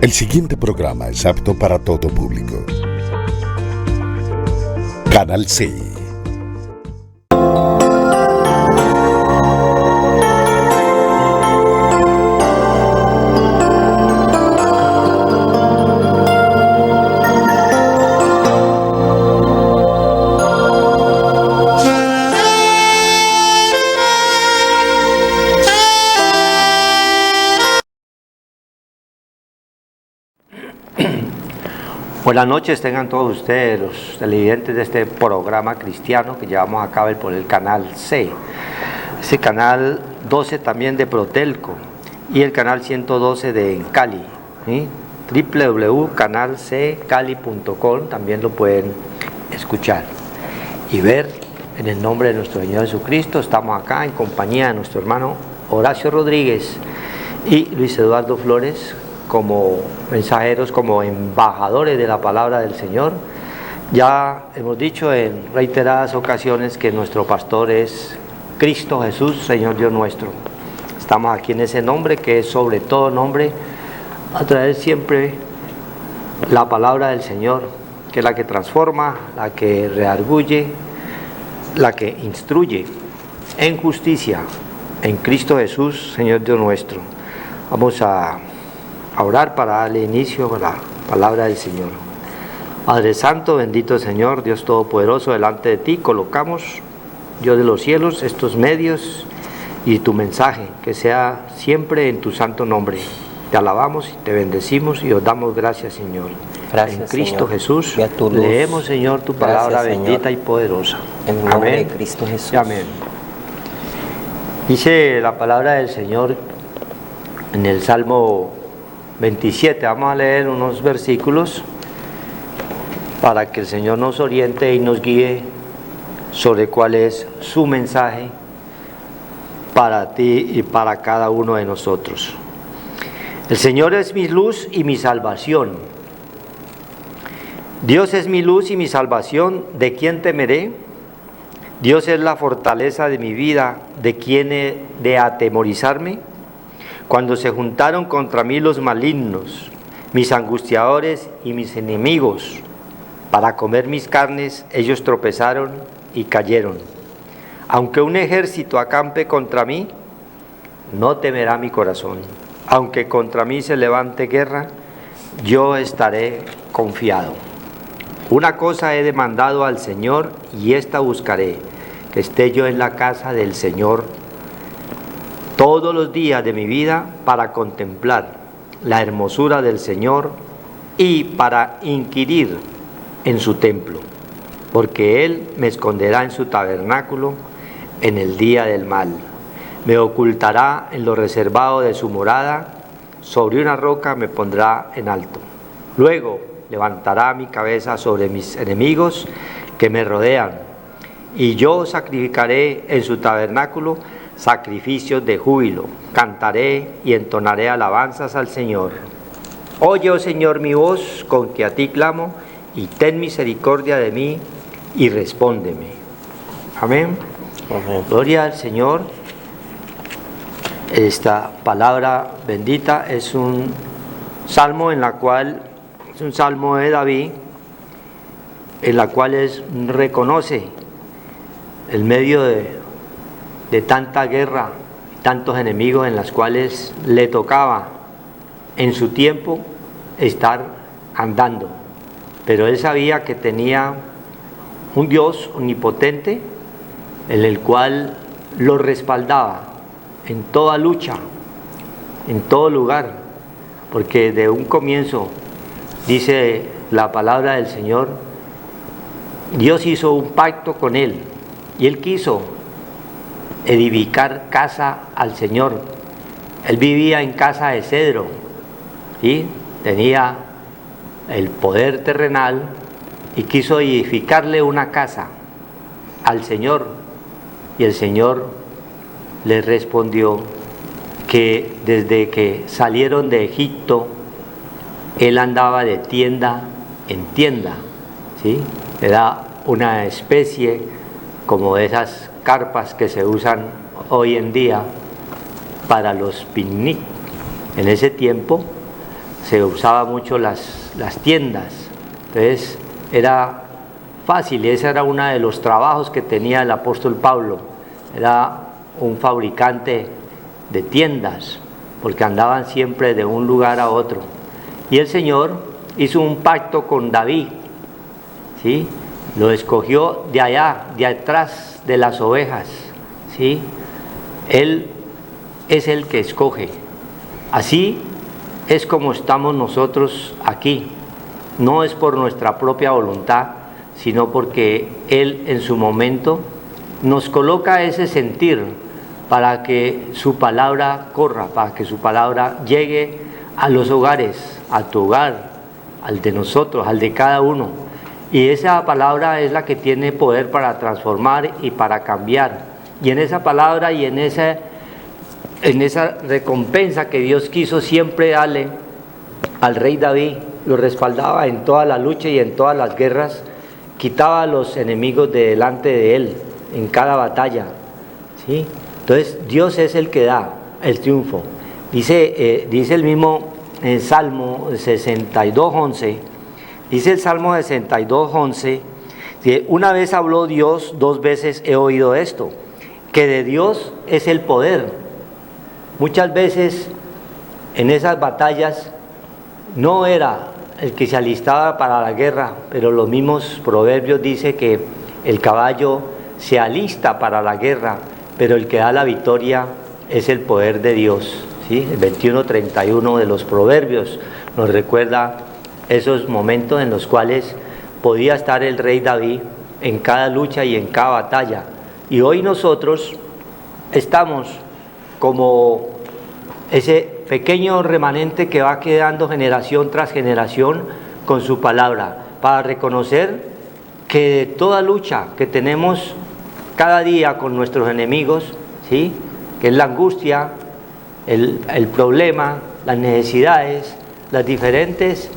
El siguiente programa es apto para todo público. Canal C. Buenas noches, tengan todos ustedes los televidentes de este programa cristiano que llevamos a cabo por el canal C, ese canal 12 también de Protelco y el canal 112 de Cali, ¿sí? www.canalccali.com, también lo pueden escuchar y ver. En el nombre de nuestro Señor Jesucristo estamos acá en compañía de nuestro hermano Horacio Rodríguez y Luis Eduardo Flores, como mensajeros, como embajadores de la palabra del Señor. Ya hemos dicho en reiteradas ocasiones que nuestro pastor es Cristo Jesús, Señor Dios nuestro. Estamos aquí en ese nombre que es sobre todo nombre, a traer siempre la palabra del Señor, que es la que transforma, la que redarguye, la que instruye en justicia, en Cristo Jesús, Señor Dios nuestro. Vamos a orar para darle inicio a la palabra del Señor. Padre Santo, bendito Señor, Dios Todopoderoso, delante de ti colocamos, Dios de los cielos, estos medios y tu mensaje, que sea siempre en tu santo nombre. Te alabamos y te bendecimos y os damos gracias, Señor. Gracias, en Cristo Señor. Jesús, Luz. leemos, Señor, tu palabra Gracias, bendita Señor. y poderosa. En el nombre Amén. de Cristo Jesús. Amén. Dice la palabra del Señor en el Salmo 27, vamos a leer unos versículos para que el Señor nos oriente y nos guíe sobre cuál es su mensaje para ti y para cada uno de nosotros. El Señor es mi luz y mi salvación. Dios es mi luz y mi salvación, ¿de quién temeré? Dios es la fortaleza de mi vida, ¿de quién he de atemorizarme? Cuando se juntaron contra mí los malignos, mis angustiadores y mis enemigos, para comer mis carnes, ellos tropezaron y cayeron. Aunque un ejército acampe contra mí, no temerá mi corazón. Aunque contra mí se levante guerra, yo estaré confiado. Una cosa he demandado al Señor y esta buscaré, que esté yo en la casa del Señor todos los días de mi vida, para contemplar la hermosura del Señor y para inquirir en su templo, porque Él me esconderá en su tabernáculo en el día del mal. Me ocultará en lo reservado de su morada, sobre una roca me pondrá en alto. Luego levantará mi cabeza sobre mis enemigos que me rodean, y yo sacrificaré en su tabernáculo sacrificios de júbilo, cantaré y entonaré alabanzas al Señor. Oye, oh Señor, mi voz con que a ti clamo, y ten misericordia de mí y respóndeme. Amén. Amén. Gloria al Señor. Esta palabra bendita es un salmo es un salmo de David, en la cual reconoce el medio de tanta guerra, tantos enemigos en las cuales le tocaba en su tiempo estar andando, pero él sabía que tenía un Dios omnipotente en el cual lo respaldaba en toda lucha, en todo lugar, porque de un comienzo, dice la palabra del Señor, Dios hizo un pacto con él y él quiso edificar casa al Señor. Él vivía en casa de cedro, ¿sí? Tenía el poder terrenal y quiso edificarle una casa al Señor, y el Señor le respondió que desde que salieron de Egipto él andaba de tienda en tienda, ¿sí? Era una especie como de esas carpas que se usan hoy en día para los picnic. En ese tiempo se usaba mucho las tiendas. Entonces era fácil, ese era uno de los trabajos que tenía el apóstol Pablo. Era un fabricante de tiendas, porque andaban siempre de un lugar a otro. Y el Señor hizo un pacto con David, ¿sí? Lo escogió de allá, de atrás de las ovejas, ¿sí? Él es el que escoge. Así es como estamos nosotros aquí. No es por nuestra propia voluntad, sino porque Él en su momento nos coloca ese sentir para que su palabra corra, para que su palabra llegue a los hogares, a tu hogar, al de nosotros, al de cada uno. Y esa palabra es la que tiene poder para transformar y para cambiar. Y en esa palabra y en esa recompensa que Dios quiso siempre darle al rey David, lo respaldaba en toda la lucha y en todas las guerras, quitaba a los enemigos de delante de él en cada batalla, ¿sí? Entonces Dios es el que da el triunfo. Dice el mismo Salmo 62:11, dice el Salmo 62:11, una vez habló Dios, dos veces he oído esto, que de Dios es el poder. Muchas veces en esas batallas no era el que se alistaba para la guerra, pero los mismos proverbios dicen que el caballo se alista para la guerra, pero el que da la victoria es el poder de Dios, ¿sí? El 21:31 de los proverbios nos recuerda esos momentos en los cuales podía estar el rey David en cada lucha y en cada batalla. Y hoy nosotros estamos como ese pequeño remanente que va quedando generación tras generación con su palabra, para reconocer que toda lucha que tenemos cada día con nuestros enemigos, ¿sí? Que es la angustia, el problema, las necesidades, las diferentes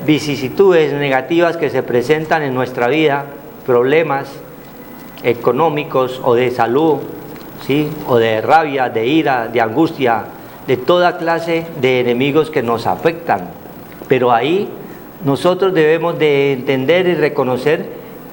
vicisitudes negativas que se presentan en nuestra vida, problemas económicos o de salud, ¿sí? O de rabia, de ira, de angustia, de toda clase de enemigos que nos afectan. Pero ahí nosotros debemos de entender y reconocer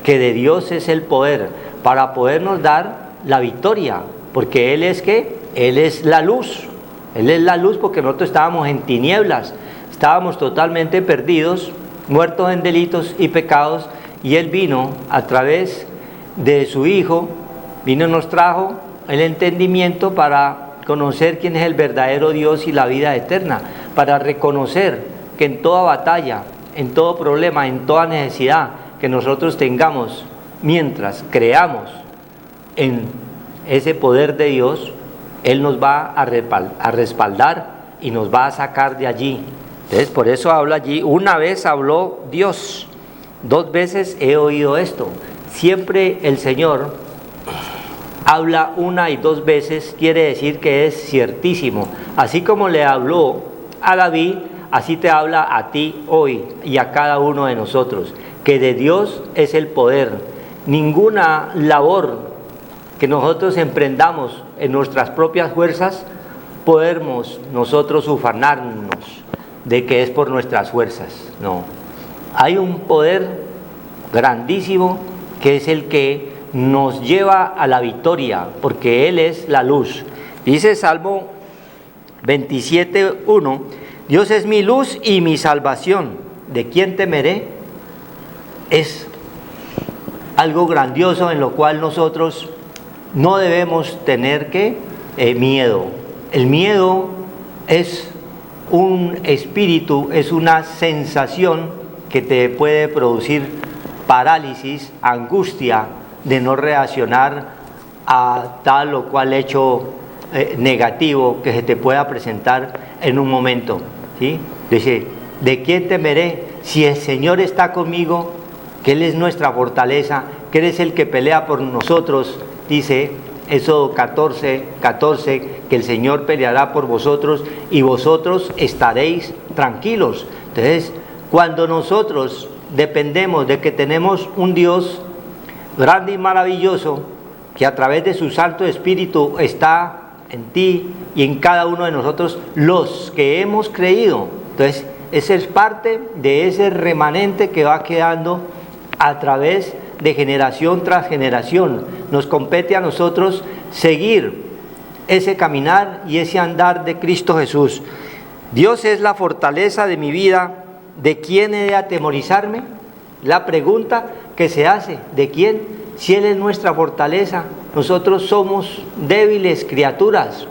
que de Dios es el poder para podernos dar la victoria, porque Él es ¿qué? Él es la luz. Él es la luz, porque nosotros estábamos en tinieblas, estábamos totalmente perdidos, muertos en delitos y pecados, y Él vino a través de su Hijo, vino y nos trajo el entendimiento para conocer quién es el verdadero Dios y la vida eterna, para reconocer que en toda batalla, en todo problema, en toda necesidad que nosotros tengamos, mientras creamos en ese poder de Dios, Él nos va a respaldar y nos va a sacar de allí. Entonces, por eso habla allí, una vez habló Dios, dos veces he oído esto. Siempre el Señor habla una y dos veces, quiere decir que es ciertísimo. Así como le habló a David, así te habla a ti hoy y a cada uno de nosotros, que de Dios es el poder. Ninguna labor que nosotros emprendamos en nuestras propias fuerzas, podemos nosotros ufanarnos de que es por nuestras fuerzas. No, hay un poder grandísimo que es el que nos lleva a la victoria, porque Él es la luz. Dice Salmo 27:1, Dios es mi luz y mi salvación, ¿de quién temeré? Es algo grandioso en lo cual nosotros no debemos tener miedo. El miedo es un espíritu, es una sensación que te puede producir parálisis, angustia de no reaccionar a tal o cual hecho negativo que se te pueda presentar en un momento, ¿sí? Dice, ¿de quién temeré? Si el Señor está conmigo, que Él es nuestra fortaleza, que Él es el que pelea por nosotros. Dice Éxodo 14:14, que el Señor peleará por vosotros y vosotros estaréis tranquilos. Entonces, cuando nosotros dependemos de que tenemos un Dios grande y maravilloso, que a través de su Santo Espíritu está en ti y en cada uno de nosotros, los que hemos creído, entonces Ese es parte de ese remanente que va quedando a través de generación tras generación. Nos compete a nosotros seguir ese caminar y ese andar de Cristo Jesús. Dios es la fortaleza de mi vida. ¿De quién he de atemorizarme? La pregunta que se hace, ¿de quién? Si Él es nuestra fortaleza, nosotros somos débiles criaturas.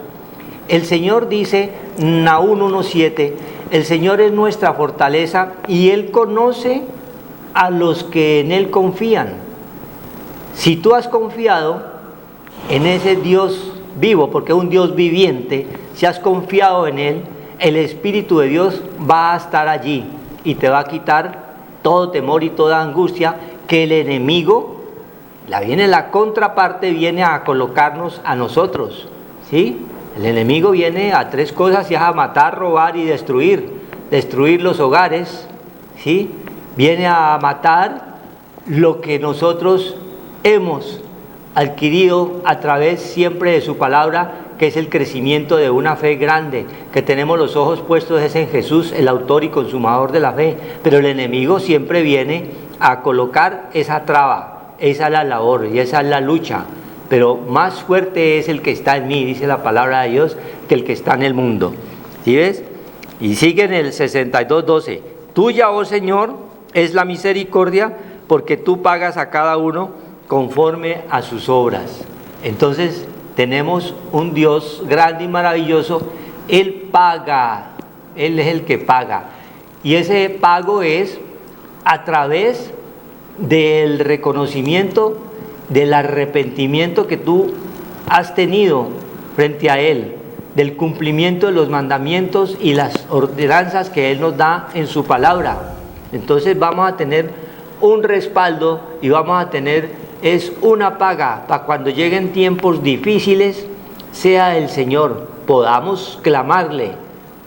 El Señor dice, Nahum 1:7, el Señor es nuestra fortaleza y Él conoce a los que en Él confían. Si tú has confiado en ese Dios vivo, porque es un Dios viviente, si has confiado en Él, el Espíritu de Dios va a estar allí y te va a quitar todo temor y toda angustia que el enemigo, la contraparte, viene a colocarnos a nosotros, ¿sí? El enemigo viene a tres cosas, y es a matar, robar y destruir los hogares, ¿sí? Viene a matar lo que nosotros hemos adquirido a través siempre de su palabra, que es el crecimiento de una fe grande, que tenemos los ojos puestos es en Jesús, el autor y consumador de la fe, pero el enemigo siempre viene a colocar esa traba, esa es la labor y esa es la lucha, pero más fuerte es el que está en mí, dice la palabra de Dios, que el que está en el mundo. ¿Sí ves? Y sigue en el 62:12, tuya, oh Señor, es la misericordia, porque tú pagas a cada uno conforme a sus obras. Entonces tenemos un Dios grande y maravilloso. Él paga, Él es el que paga, y ese pago es a través del reconocimiento, del arrepentimiento que tú has tenido frente a Él, del cumplimiento de los mandamientos y las ordenanzas que Él nos da en su palabra. Entonces vamos a tener un respaldo y vamos a tener una paga para cuando lleguen tiempos difíciles, sea el Señor, podamos clamarle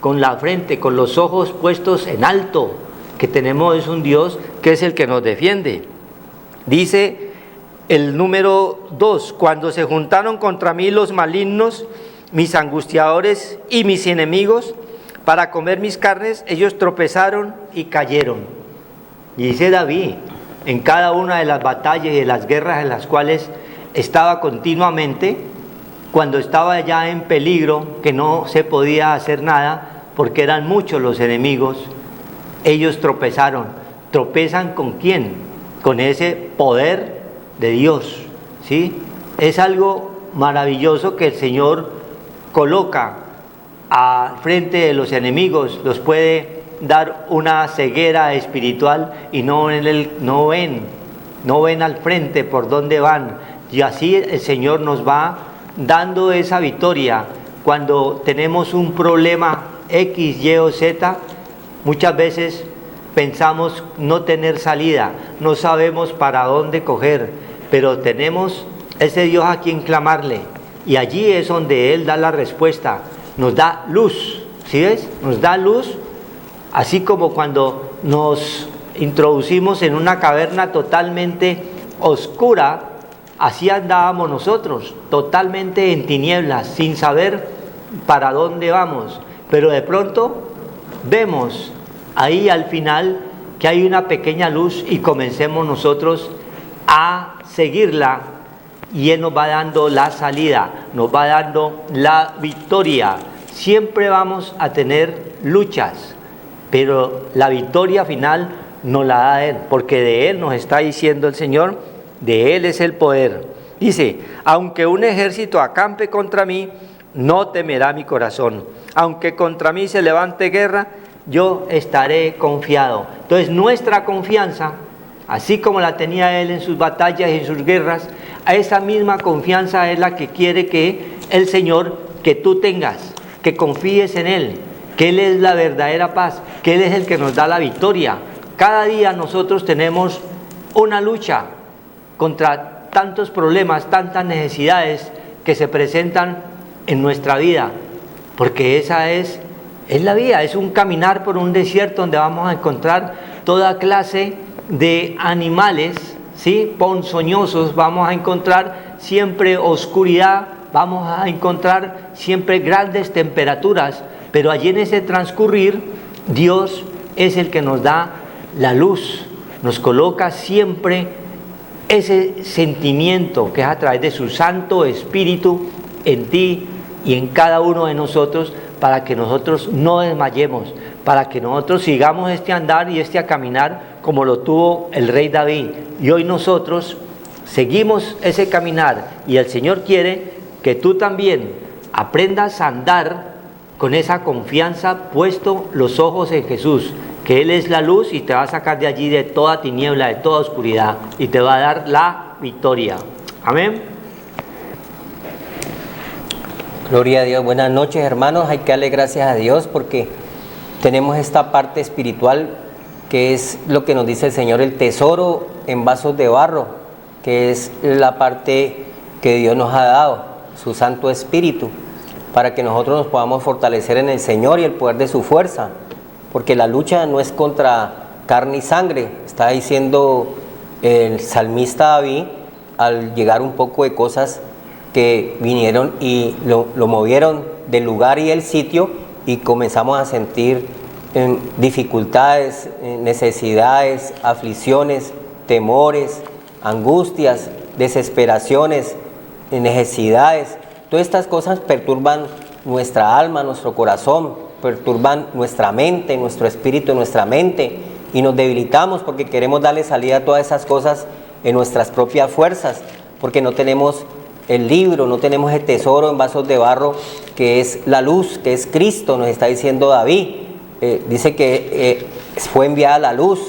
con la frente, con los ojos puestos en alto, que tenemos es un Dios que es el que nos defiende. Dice el número 2, cuando se juntaron contra mí los malignos, mis angustiadores y mis enemigos, para comer mis carnes, ellos tropezaron y cayeron. Y dice David, en cada una de las batallas y de las guerras en las cuales estaba continuamente, cuando estaba ya en peligro, que no se podía hacer nada, porque eran muchos los enemigos, ellos tropezaron. ¿Tropezan con quién? Con ese poder de Dios, ¿sí? Es algo maravilloso que el Señor coloca al frente de los enemigos, los puede dar una ceguera espiritual y no ven al frente por dónde van, y así el Señor nos va dando esa victoria. Cuando tenemos un problema X, Y o Z, muchas veces pensamos no tener salida, no sabemos para dónde coger, pero tenemos ese Dios a quien clamarle, y allí es donde Él da la respuesta, nos da luz, ¿sí ves? Nos da luz. Así como cuando nos introducimos en una caverna totalmente oscura, así andábamos nosotros, totalmente en tinieblas, sin saber para dónde vamos. Pero de pronto vemos ahí al final que hay una pequeña luz y comencemos nosotros a seguirla, y Él nos va dando la salida, nos va dando la victoria. Siempre vamos a tener luchas, pero la victoria final nos la da Él, porque de Él nos está diciendo el Señor, de Él es el poder. Dice, aunque un ejército acampe contra mí, no temerá mi corazón. Aunque contra mí se levante guerra, yo estaré confiado. Entonces nuestra confianza, así como la tenía Él en sus batallas y en sus guerras, a esa misma confianza es la que quiere que el Señor, que tú tengas, que confíes en Él, que Él es la verdadera paz, que Él es el que nos da la victoria. Cada día nosotros tenemos una lucha contra tantos problemas, tantas necesidades que se presentan en nuestra vida, porque esa es la vida, es un caminar por un desierto donde vamos a encontrar toda clase de animales, ¿sí? Ponzoñosos, vamos a encontrar siempre oscuridad, vamos a encontrar siempre grandes temperaturas, pero allí en ese transcurrir Dios es el que nos da la luz, nos coloca siempre ese sentimiento que es a través de su Santo Espíritu en ti y en cada uno de nosotros, para que nosotros no desmayemos, para que nosotros sigamos este andar y este caminar como lo tuvo el rey David. Y hoy nosotros seguimos ese caminar, y el Señor quiere que tú también aprendas a andar con esa confianza, puesto los ojos en Jesús, que Él es la luz y te va a sacar de allí, de toda tiniebla, de toda oscuridad, y te va a dar la victoria. Amén. Gloria a Dios. Buenas noches, hermanos. Hay que darle gracias a Dios porque tenemos esta parte espiritual que es lo que nos dice el Señor, el tesoro en vasos de barro, que es la parte que Dios nos ha dado, su Santo Espíritu, para que nosotros nos podamos fortalecer en el Señor y el poder de su fuerza, porque la lucha no es contra carne y sangre. Está diciendo el salmista David, al llegar un poco de cosas que vinieron y lo movieron del lugar y el sitio, y comenzamos a sentir dificultades, necesidades, aflicciones, temores, angustias, desesperaciones, necesidades. Todas estas cosas perturban nuestra alma, nuestro corazón, perturban nuestra mente, nuestro espíritu, nuestra mente, y nos debilitamos porque queremos darle salida a todas esas cosas en nuestras propias fuerzas, porque no tenemos el libro, no tenemos el tesoro en vasos de barro, que es la luz, que es Cristo. Nos está diciendo David, dice que fue enviada la luz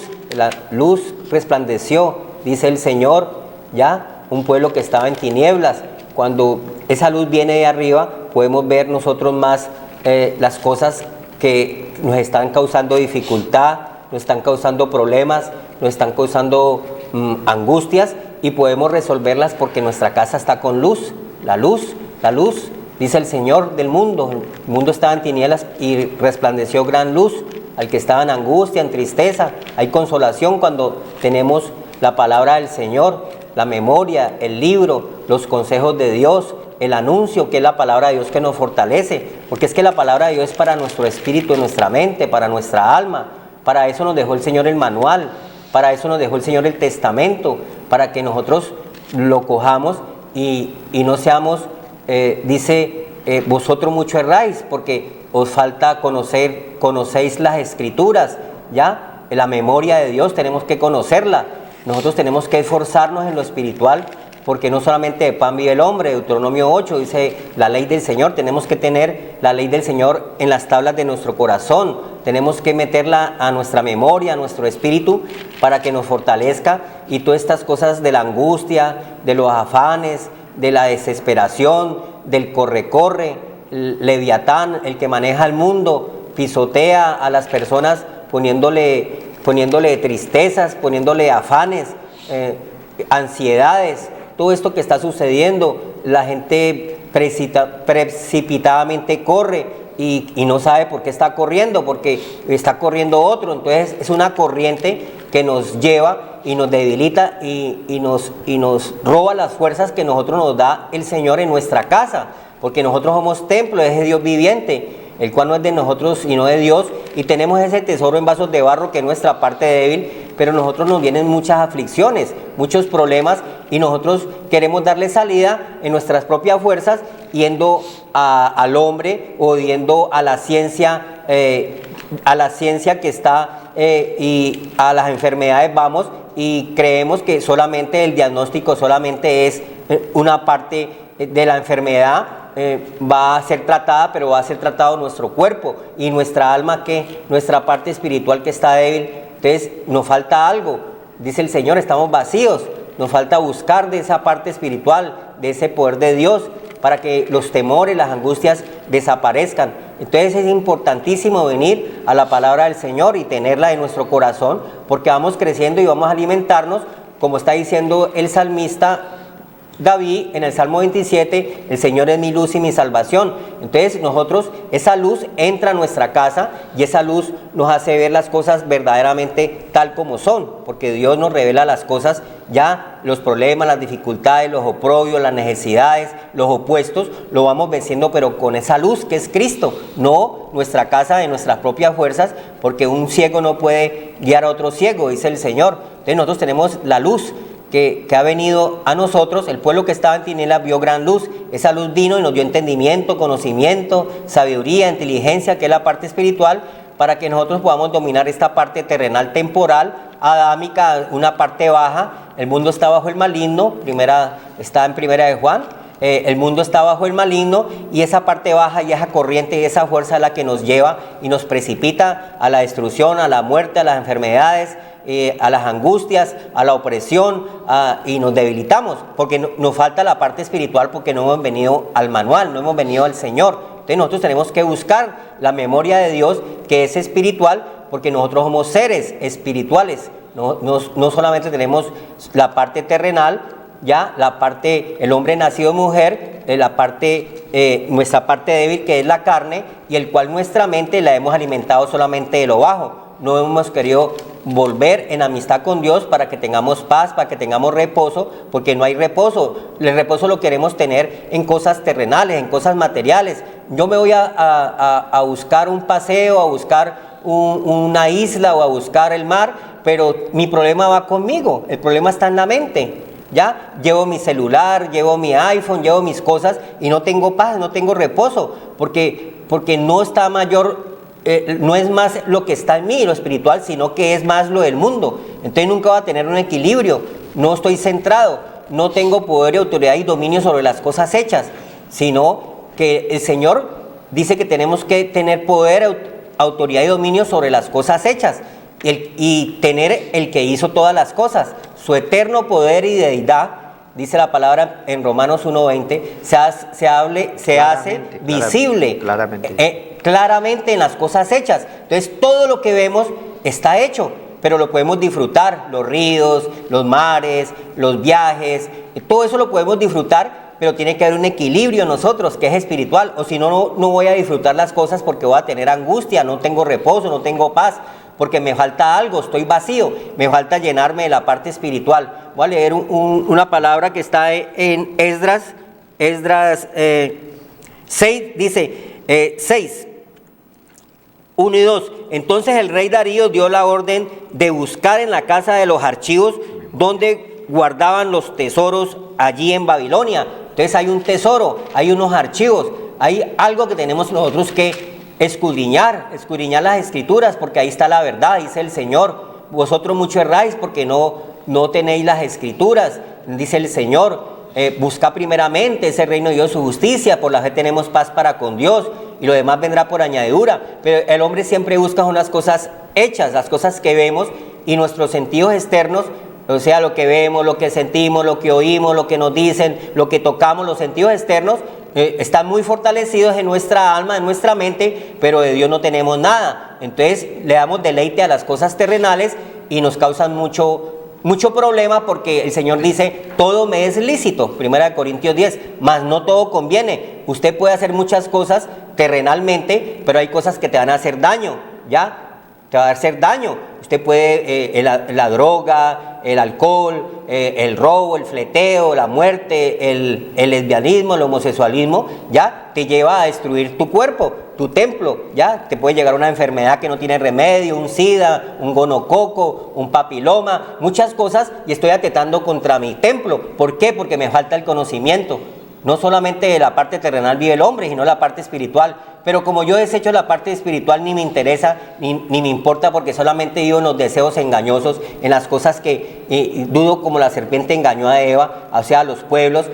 resplandeció, dice el Señor, ya, un pueblo que estaba en tinieblas. Cuando esa luz viene de arriba, podemos ver nosotros más las cosas que nos están causando dificultad, nos están causando problemas, nos están causando angustias, y podemos resolverlas porque nuestra casa está con luz. La luz, dice el Señor del mundo. El mundo estaba en tinieblas y resplandeció gran luz. Al que estaba en angustia, en tristeza, hay consolación cuando tenemos la palabra del Señor, la memoria, el libro, los consejos de Dios, el anuncio, que es la palabra de Dios que nos fortalece, porque es que la palabra de Dios es para nuestro espíritu, nuestra mente, para nuestra alma. Para eso nos dejó el Señor el manual, para eso nos dejó el Señor el testamento, para que nosotros lo cojamos y no seamos, dice, vosotros mucho erráis, porque os falta conocéis las Escrituras, ¿ya? La memoria de Dios tenemos que conocerla. Nosotros tenemos que esforzarnos en lo espiritual, porque no solamente de pan vive el hombre. Deuteronomio 8 dice la ley del Señor. Tenemos que tener la ley del Señor en las tablas de nuestro corazón. Tenemos que meterla a nuestra memoria, a nuestro espíritu, para que nos fortalezca. Y todas estas cosas de la angustia, de los afanes, de la desesperación, del corre-corre, Leviatán, el que maneja el mundo, pisotea a las personas poniéndole tristezas, poniéndole afanes, ansiedades. Todo esto que está sucediendo, la gente precipitadamente corre y no sabe por qué está corriendo, porque está corriendo otro. Entonces es una corriente que nos lleva y nos debilita y nos roba las fuerzas que nosotros nos da el Señor en nuestra casa, porque nosotros somos templo de ese Dios viviente, el cual no es de nosotros sino de Dios, y tenemos ese tesoro en vasos de barro que es nuestra parte débil, pero nosotros nos vienen muchas aflicciones, muchos problemas, y nosotros queremos darle salida en nuestras propias fuerzas, yendo al hombre o yendo a la ciencia que está y a las enfermedades vamos y creemos que solamente el diagnóstico solamente es una parte de la enfermedad. Va a ser tratada, pero va a ser tratado nuestro cuerpo y nuestra alma, que nuestra parte espiritual que está débil. Entonces nos falta algo, dice el Señor, estamos vacíos, nos falta buscar de esa parte espiritual, de ese poder de Dios, para que los temores, las angustias desaparezcan. Entonces es importantísimo venir a la palabra del Señor y tenerla en nuestro corazón, porque vamos creciendo y vamos a alimentarnos, como está diciendo el salmista, David en el Salmo 27, el Señor es mi luz y mi salvación. Entonces nosotros, esa luz entra a nuestra casa y esa luz nos hace ver las cosas verdaderamente tal como son, porque Dios nos revela las cosas, ya los problemas, las dificultades, los oprobios, las necesidades, los opuestos, lo vamos venciendo, pero con esa luz que es Cristo, no nuestra casa de nuestras propias fuerzas, porque un ciego no puede guiar a otro ciego, dice el Señor. Entonces nosotros tenemos la luz que ha venido a nosotros. El pueblo que estaba en tinieblas vio gran luz. Esa luz vino y nos dio entendimiento, conocimiento, sabiduría, inteligencia, que es la parte espiritual, para que nosotros podamos dominar esta parte terrenal, temporal, adámica, una parte baja. El mundo está bajo el maligno, está en primera de Juan. El mundo está bajo el maligno, y esa parte baja y esa corriente y esa fuerza es la que nos lleva y nos precipita a la destrucción, a la muerte, a las enfermedades, a las angustias, a la opresión, y nos debilitamos porque nos falta la parte espiritual, porque no hemos venido al manual, no hemos venido al Señor. Entonces nosotros tenemos que buscar la memoria de Dios, que es espiritual, porque nosotros somos seres espirituales, no solamente tenemos la parte terrenal, ya la parte, el hombre nacido de mujer, nuestra parte débil, que es la carne, y el cual nuestra mente la hemos alimentado solamente de lo bajo. No hemos querido volver en amistad con Dios para que tengamos paz, para que tengamos reposo, porque no hay reposo. El reposo lo queremos tener en cosas terrenales, en cosas materiales. Yo me voy a buscar un paseo, a buscar una isla o a buscar el mar, pero mi problema va conmigo, el problema está en la mente. Ya llevo mi celular, llevo mi iPhone, llevo mis cosas y no tengo paz, no tengo reposo, porque no está no es más lo que está en mí, lo espiritual, sino que es más lo del mundo. Entonces nunca va a tener un equilibrio, no estoy centrado, no tengo poder y autoridad y dominio sobre las cosas hechas, sino que el Señor dice que tenemos que tener poder, autoridad y dominio sobre las cosas hechas, y tener el que hizo todas las cosas, su eterno poder y deidad. Dice la palabra en Romanos 1:20, se hace visible claramente en las cosas hechas. Entonces todo lo que vemos está hecho, pero lo podemos disfrutar, los ríos, los mares, los viajes, todo eso lo podemos disfrutar, pero tiene que haber un equilibrio en nosotros, que es espiritual, o si no, no voy a disfrutar las cosas, porque voy a tener angustia, no tengo reposo, no tengo paz, porque me falta algo, estoy vacío, me falta llenarme de la parte espiritual. Voy a leer una palabra que está en Esdras 6, dice 6, 1 y 2. Entonces el rey Darío dio la orden de buscar en la casa de los archivos donde guardaban los tesoros allí en Babilonia. Entonces hay un tesoro, hay unos archivos, hay algo que tenemos nosotros que escudriñar las escrituras, porque ahí está la verdad, dice el Señor. Vosotros mucho erráis porque no tenéis las escrituras, dice el Señor. Busca primeramente ese reino de Dios, su justicia, por la fe tenemos paz para con Dios, y lo demás vendrá por añadidura. Pero el hombre siempre busca unas cosas hechas, las cosas que vemos, y nuestros sentidos externos, o sea, lo que vemos, lo que sentimos, lo que oímos, lo que nos dicen, lo que tocamos, los sentidos externos están muy fortalecidos en nuestra alma, en nuestra mente, pero de Dios no tenemos nada. Entonces le damos deleite a las cosas terrenales y nos causan mucho problema, porque el Señor dice, todo me es lícito, 1 Corintios 10, mas no todo conviene. Usted puede hacer muchas cosas terrenalmente, pero hay cosas que te van a hacer daño, ¿ya? Te va a hacer daño. Usted puede, la droga, el alcohol, el robo, el fleteo, la muerte, el lesbianismo, el homosexualismo, ya te lleva a destruir tu cuerpo, tu templo, ya te puede llegar una enfermedad que no tiene remedio, un sida, un gonococo, un papiloma, muchas cosas, y estoy atentando contra mi templo. ¿Por qué? Porque me falta el conocimiento. No solamente de la parte terrenal vive el hombre, sino la parte espiritual. Pero como yo desecho la parte espiritual, ni me interesa, ni me importa, porque solamente vivo en los deseos engañosos, en las cosas que dudo, como la serpiente engañó a Eva, o sea, a los pueblos.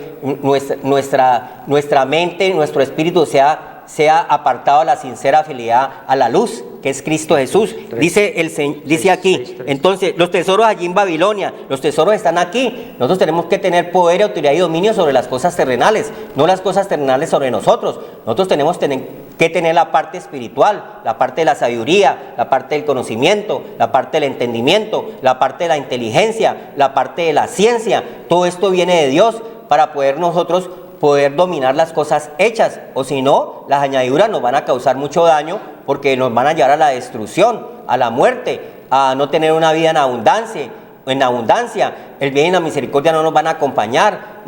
Nuestra mente, nuestro espíritu sea apartado a la sincera fidelidad a la luz, que es Cristo Jesús. Dice aquí, entonces, los tesoros allí en Babilonia, los tesoros están aquí. Nosotros tenemos que tener poder, autoridad y dominio sobre las cosas terrenales, no las cosas terrenales sobre nosotros. Nosotros tenemos que tener la parte espiritual, la parte de la sabiduría, la parte del conocimiento, la parte del entendimiento, la parte de la inteligencia, la parte de la ciencia. Todo esto viene de Dios, para poder nosotros poder dominar las cosas hechas, o si no, las añadiduras nos van a causar mucho daño porque nos van a llevar a la destrucción, a la muerte, a no tener una vida en abundancia. El bien y la misericordia no nos van a acompañar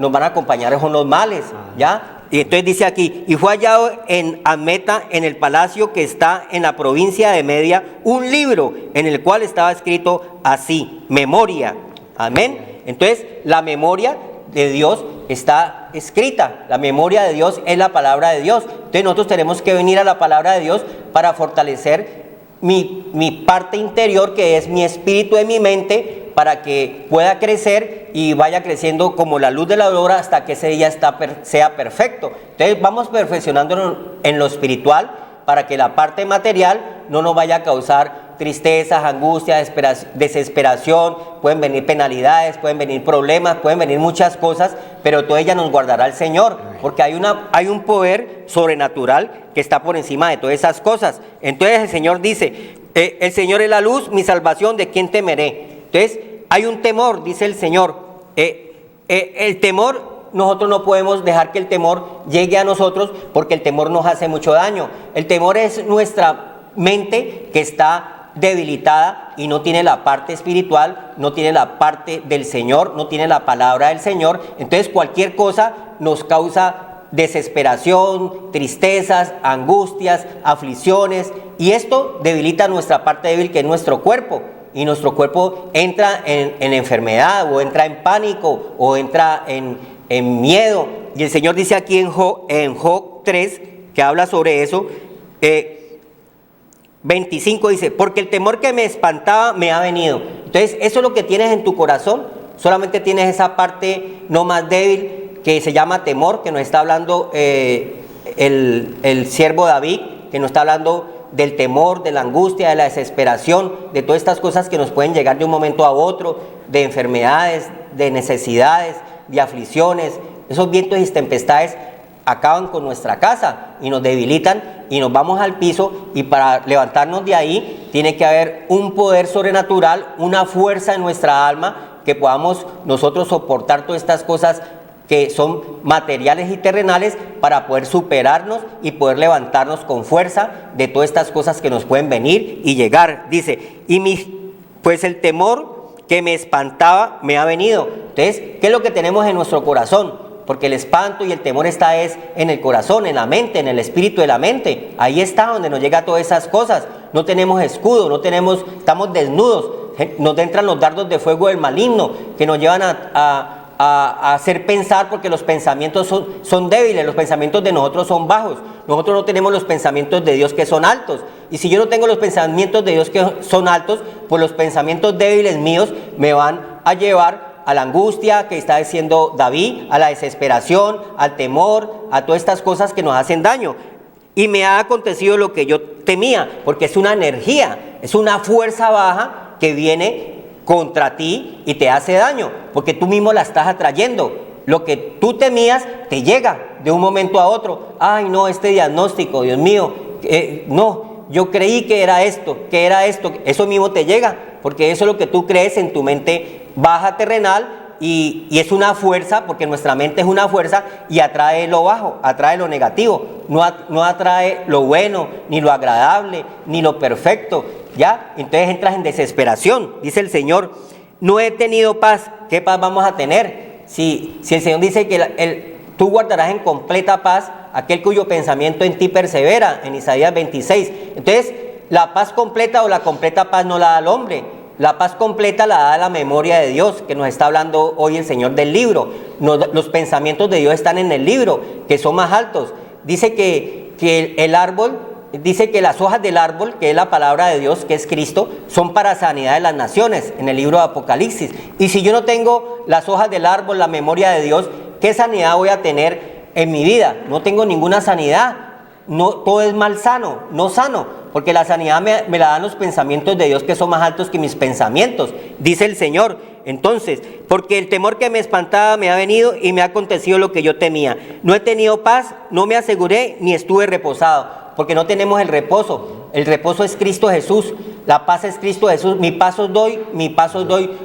son los males, ¿ya? Y entonces dice aquí, y fue hallado en Admeta, en el palacio que está en la provincia de Media, un libro en el cual estaba escrito así, memoria, amén. Entonces la memoria de Dios está escrita, la memoria de Dios es la palabra de Dios. Entonces nosotros tenemos que venir a la palabra de Dios para fortalecer mi parte interior, que es mi espíritu de mi mente, para que pueda crecer y vaya creciendo como la luz de la aurora hasta que ese día sea perfecto. Entonces vamos perfeccionándonos en lo espiritual para que la parte material no nos vaya a causar tristezas, angustias, desesperación. Pueden venir penalidades, pueden venir problemas, pueden venir muchas cosas, pero todo ella nos guardará el Señor, porque hay un poder sobrenatural que está por encima de todas esas cosas. Entonces el Señor dice, el Señor es la luz, mi salvación, ¿de quién temeré? Entonces hay un temor, dice el Señor. El temor, nosotros no podemos dejar que el temor llegue a nosotros, porque el temor nos hace mucho daño. El temor es nuestra mente que está debilitada y no tiene la parte espiritual, no tiene la parte del Señor, no tiene la palabra del Señor. Entonces cualquier cosa nos causa desesperación, tristezas, angustias, aflicciones, y esto debilita nuestra parte débil, que es nuestro cuerpo, y nuestro cuerpo entra en enfermedad, o entra en pánico, o entra en miedo. Y el Señor dice aquí en Job 3, que habla sobre eso, 25 dice, porque el temor que me espantaba me ha venido. Entonces eso es lo que tienes en tu corazón, solamente tienes esa parte no más débil que se llama temor, que nos está hablando el siervo David, que nos está hablando del temor, de la angustia, de la desesperación, de todas estas cosas que nos pueden llegar de un momento a otro, de enfermedades, de necesidades, de aflicciones. Esos vientos y tempestades acaban con nuestra casa y nos debilitan y nos vamos al piso, y para levantarnos de ahí tiene que haber un poder sobrenatural, una fuerza en nuestra alma, que podamos nosotros soportar todas estas cosas que son materiales y terrenales, para poder superarnos y poder levantarnos con fuerza de todas estas cosas que nos pueden venir y llegar. Dice, pues el temor que me espantaba me ha venido. Entonces, ¿qué es lo que tenemos en nuestro corazón? Porque el espanto y el temor es en el corazón, en la mente, en el espíritu de la mente. Ahí está donde nos llega todas esas cosas. No tenemos escudo, estamos desnudos. Nos entran los dardos de fuego del maligno, que nos llevan a hacer pensar, porque los pensamientos son débiles, los pensamientos de nosotros son bajos. Nosotros no tenemos los pensamientos de Dios, que son altos. Y si yo no tengo los pensamientos de Dios, que son altos, pues los pensamientos débiles míos me van a llevar a la angustia que está diciendo David, a la desesperación, al temor, a todas estas cosas que nos hacen daño. Y me ha acontecido lo que yo temía, porque es una energía, es una fuerza baja que viene contra ti y te hace daño, porque tú mismo la estás atrayendo. Lo que tú temías te llega de un momento a otro. Ay, no, este diagnóstico, Dios mío, no, yo creí que era esto, eso mismo te llega, porque eso es lo que tú crees en tu mente baja terrenal, y es una fuerza, porque nuestra mente es una fuerza y atrae lo bajo, atrae lo negativo, no atrae lo bueno, ni lo agradable, ni lo perfecto, ¿ya? Entonces entras en desesperación. Dice el Señor, no he tenido paz. ¿Qué paz vamos a tener? Si el Señor dice que tú guardarás en completa paz aquel cuyo pensamiento en ti persevera, en Isaías 26. Entonces, la paz completa o la completa paz no la da el hombre. La paz completa la da la memoria de Dios, que nos está hablando hoy el Señor del libro. Los pensamientos de Dios están en el libro, que son más altos. Dice que el árbol, dice que las hojas del árbol, que es la palabra de Dios, que es Cristo, son para sanidad de las naciones, en el libro de Apocalipsis. Y si yo no tengo las hojas del árbol, la memoria de Dios, ¿qué sanidad voy a tener en mi vida? No tengo ninguna sanidad. No, todo es mal sano, no sano, porque la sanidad me la dan los pensamientos de Dios, que son más altos que mis pensamientos, dice el Señor. Entonces, porque el temor que me espantaba me ha venido y me ha acontecido lo que yo temía. No he tenido paz, no me aseguré, ni estuve reposado. porque no tenemos el reposo. El reposo es Cristo Jesús, la paz es Cristo Jesús. Mi paz os doy,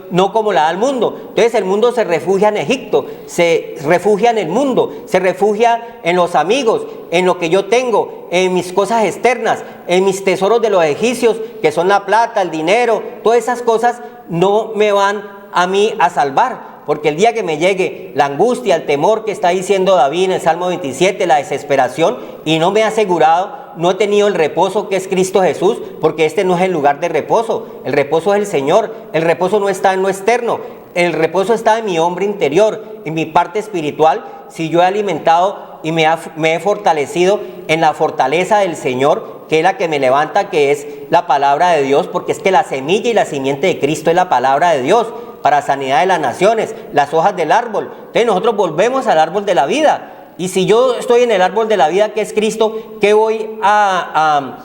no como la da el mundo. Entonces el mundo se refugia en Egipto, se refugia en el mundo, se refugia en los amigos, en lo que yo tengo, en mis cosas externas, en mis tesoros de los egipcios, que son la plata, el dinero. Todas esas cosas no me van a mí a salvar. Porque el día que me llegue la angustia, el temor que está diciendo David en el Salmo 27, la desesperación, y no me he asegurado, no he tenido el reposo que es Cristo Jesús, porque este no es el lugar de reposo. El reposo es el Señor. El reposo no está en lo externo. El reposo está en mi hombre interior, en mi parte espiritual. Si yo he alimentado y me he fortalecido en la fortaleza del Señor, que es la que me levanta, que es la palabra de Dios, porque es que la semilla y la simiente de Cristo es la palabra de Dios, para sanidad de las naciones, las hojas del árbol. Entonces nosotros volvemos al árbol de la vida. Y si yo estoy en el árbol de la vida, que es Cristo, ¿qué voy a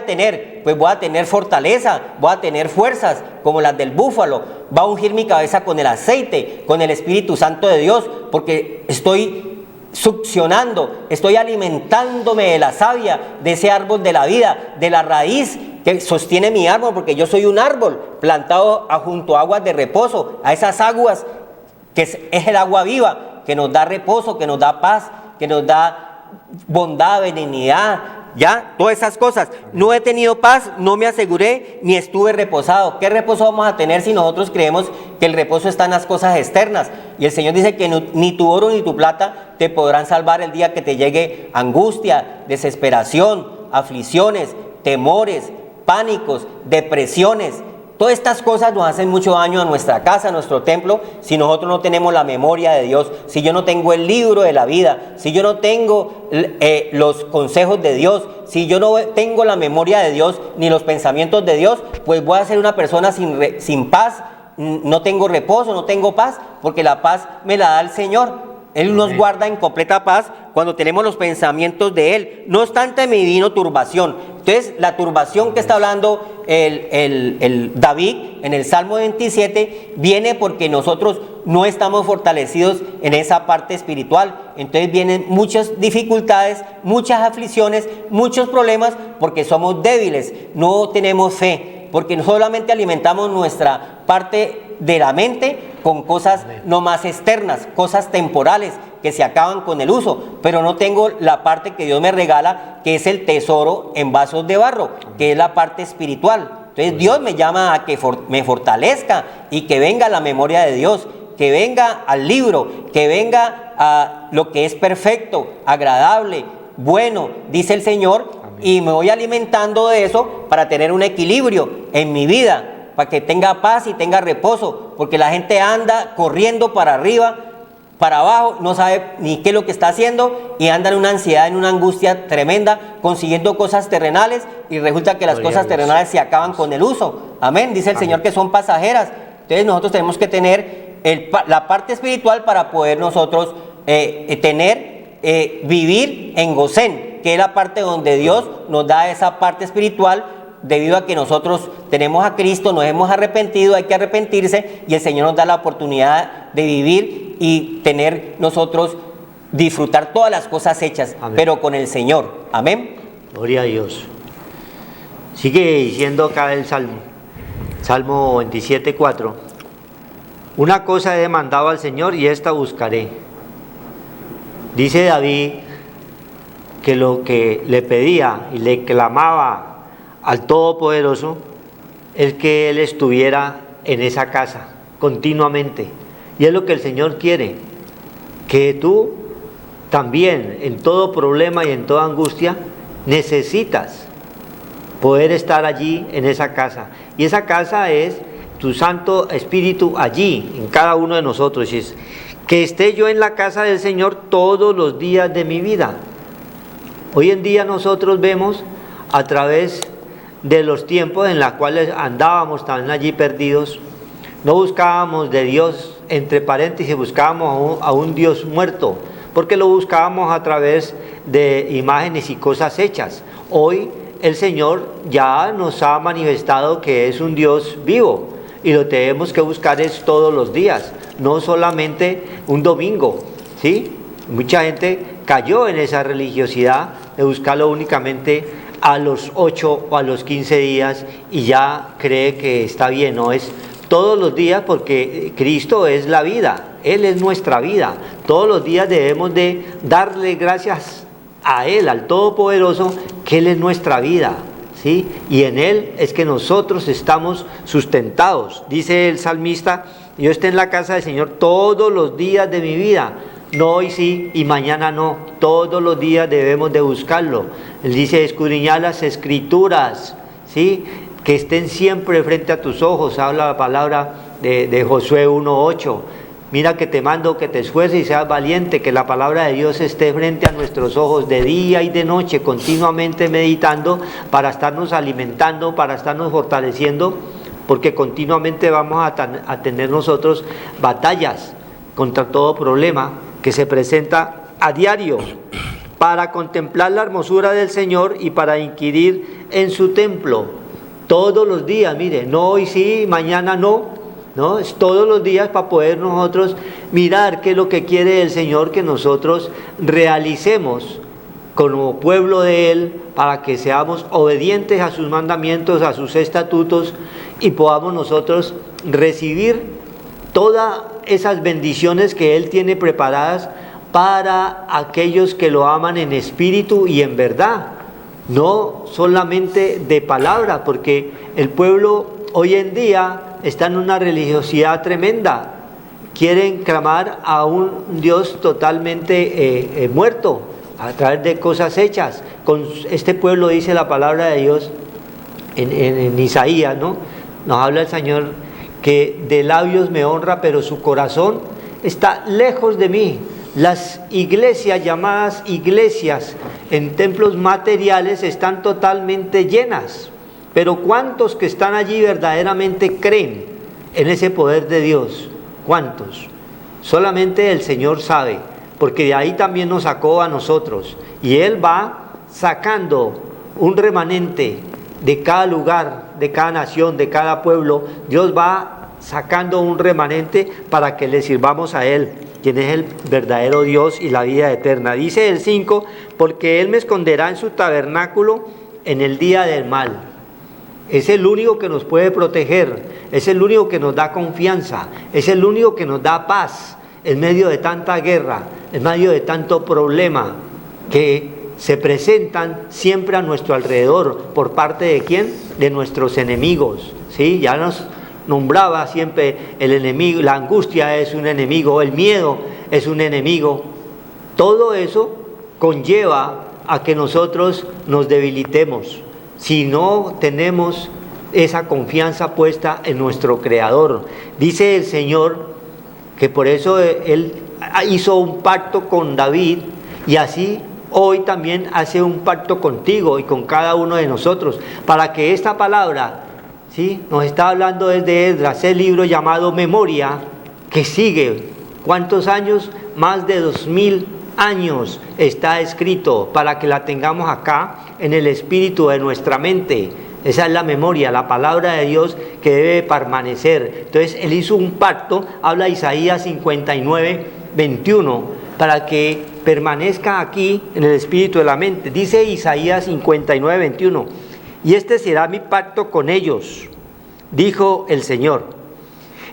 tener? Pues voy a tener fortaleza, voy a tener fuerzas como las del búfalo. Va a ungir mi cabeza con el aceite, con el Espíritu Santo de Dios, porque estoy succionando, estoy alimentándome de la savia, de ese árbol de la vida, de la raíz que sostiene mi árbol, porque yo soy un árbol plantado junto a aguas de reposo, a esas aguas que es el agua viva, que nos da reposo, que nos da paz, que nos da bondad, benignidad, ya, todas esas cosas. No he tenido paz, no me aseguré, ni estuve reposado. ¿Qué reposo vamos a tener si nosotros creemos que el reposo está en las cosas externas? Y el Señor dice que ni tu oro ni tu plata te podrán salvar el día que te llegue angustia, desesperación, aflicciones, temores, pánicos, depresiones. Todas estas cosas nos hacen mucho daño a nuestra casa, a nuestro templo, si nosotros no tenemos la memoria de Dios, si yo no tengo el libro de la vida, si yo no tengo los consejos de Dios, si yo no tengo la memoria de Dios ni los pensamientos de Dios, pues voy a ser una persona sin paz, no tengo reposo, no tengo paz, porque la paz me la da el Señor. Él nos guarda en completa paz cuando tenemos los pensamientos de Él. No obstante me vino turbación. Entonces, la turbación que está hablando el David en el Salmo 27 viene porque nosotros no estamos fortalecidos en esa parte espiritual. Entonces vienen muchas dificultades, muchas aflicciones, muchos problemas, porque somos débiles, no tenemos fe, porque solamente alimentamos nuestra parte de la mente con cosas no más externas, cosas temporales que se acaban con el uso, pero no tengo la parte que Dios me regala, que es el tesoro en vasos de barro, que es la parte espiritual. Entonces Dios me llama a que me fortalezca y que venga la memoria de Dios, que venga al libro, que venga a lo que es perfecto, agradable, bueno, dice el Señor. Amén. Y me voy alimentando de eso para tener un equilibrio en mi vida, para que tenga paz y tenga reposo, porque la gente anda corriendo para arriba, para abajo, no sabe ni qué es lo que está haciendo y anda en una ansiedad, en una angustia tremenda, consiguiendo cosas terrenales, y resulta que las cosas terrenales se acaban con el uso. Amén, dice el Señor que son pasajeras. Entonces nosotros tenemos que tener la parte espiritual para poder nosotros vivir en Gosén, que es la parte donde Dios nos da esa parte espiritual. Debido a que nosotros tenemos a Cristo, nos hemos arrepentido, hay que arrepentirse, y el Señor nos da la oportunidad de vivir y tener nosotros, disfrutar todas las cosas hechas, amén, pero con el Señor. Amén. Gloria a Dios. Sigue diciendo acá el Salmo 27:4. Una cosa he demandado al Señor y esta buscaré. Dice David que lo que le pedía y le clamaba al Todopoderoso es que Él estuviera en esa casa continuamente, y es lo que el Señor quiere, que tú también en todo problema y en toda angustia necesitas poder estar allí en esa casa, y esa casa es tu Santo Espíritu allí en cada uno de nosotros, y es que esté yo en la casa del Señor todos los días de mi vida. Hoy en día nosotros vemos a través de los tiempos en los cuales andábamos también allí perdidos, no buscábamos de Dios, entre paréntesis, buscábamos a un Dios muerto, porque lo buscábamos a través de imágenes y cosas hechas. Hoy el Señor ya nos ha manifestado que es un Dios vivo, y lo tenemos que buscar es todos los días, no solamente un domingo, ¿sí? Mucha gente cayó en esa religiosidad de buscarlo únicamente a los 8 o a los 15 días y ya cree que está bien. No, es todos los días, porque Cristo es la vida, Él es nuestra vida. Todos los días debemos de darle gracias a Él, al Todopoderoso, que Él es nuestra vida, ¿sí? Y en Él es que nosotros estamos sustentados. Dice el salmista: yo esté en la casa del Señor todos los días de mi vida. No hoy sí y mañana no, todos los días debemos de buscarlo. Él dice: escudriñar las Escrituras, ¿sí? Que estén siempre frente a tus ojos. Habla la palabra de Josué 1:8. Mira que te mando que te esfuerces y seas valiente, que la palabra de Dios esté frente a nuestros ojos de día y de noche, continuamente meditando, para estarnos alimentando, para estarnos fortaleciendo, porque continuamente vamos a tener nosotros batallas contra todo problema que se presenta a diario, para contemplar la hermosura del Señor y para inquirir en su templo. Todos los días, mire, no hoy sí, mañana no, es todos los días para poder nosotros mirar qué es lo que quiere el Señor que nosotros realicemos como pueblo de Él, para que seamos obedientes a sus mandamientos, a sus estatutos, y podamos nosotros recibir todas esas bendiciones que Él tiene preparadas para aquellos que lo aman en espíritu y en verdad, no solamente de palabra, porque el pueblo hoy en día está en una religiosidad tremenda. Quieren clamar a un Dios totalmente muerto, a través de cosas hechas. Con este pueblo, dice la palabra de Dios en Isaías, ¿no? Nos habla el Señor que de labios me honra, pero su corazón está lejos de mí. Las iglesias, llamadas iglesias en templos materiales, están totalmente llenas, pero ¿cuántos que están allí verdaderamente creen en ese poder de Dios? ¿Cuántos? Solamente el Señor sabe, porque de ahí también nos sacó a nosotros, y Él va sacando un remanente de cada lugar, de cada nación, de cada pueblo. Dios va sacando un remanente para que le sirvamos a Él, quien es el verdadero Dios y la vida eterna. Dice el 5, porque Él me esconderá en su tabernáculo en el día del mal. Es el único que nos puede proteger, es el único que nos da confianza, es el único que nos da paz en medio de tanta guerra, en medio de tanto problema que se presentan siempre a nuestro alrededor. ¿Por parte de quién? De nuestros enemigos, ¿sí? Ya nos nombraba siempre el enemigo, la angustia es un enemigo, el miedo es un enemigo. Todo eso conlleva a que nosotros nos debilitemos si no tenemos esa confianza puesta en nuestro Creador. Dice el Señor que por eso Él hizo un pacto con David, y así hoy también hace un pacto contigo y con cada uno de nosotros, para que esta palabra, ¿sí?, nos está hablando desde Esdras, el libro llamado Memoria, que sigue, ¿cuántos años? Más de 2000 años está escrito, para que la tengamos acá en el espíritu de nuestra mente. Esa es la memoria, la palabra de Dios que debe permanecer. Entonces Él hizo un pacto, habla Isaías 59, 21, para que permanezca aquí en el espíritu de la mente. Dice Isaías 59, 21, y este será mi pacto con ellos, dijo el Señor: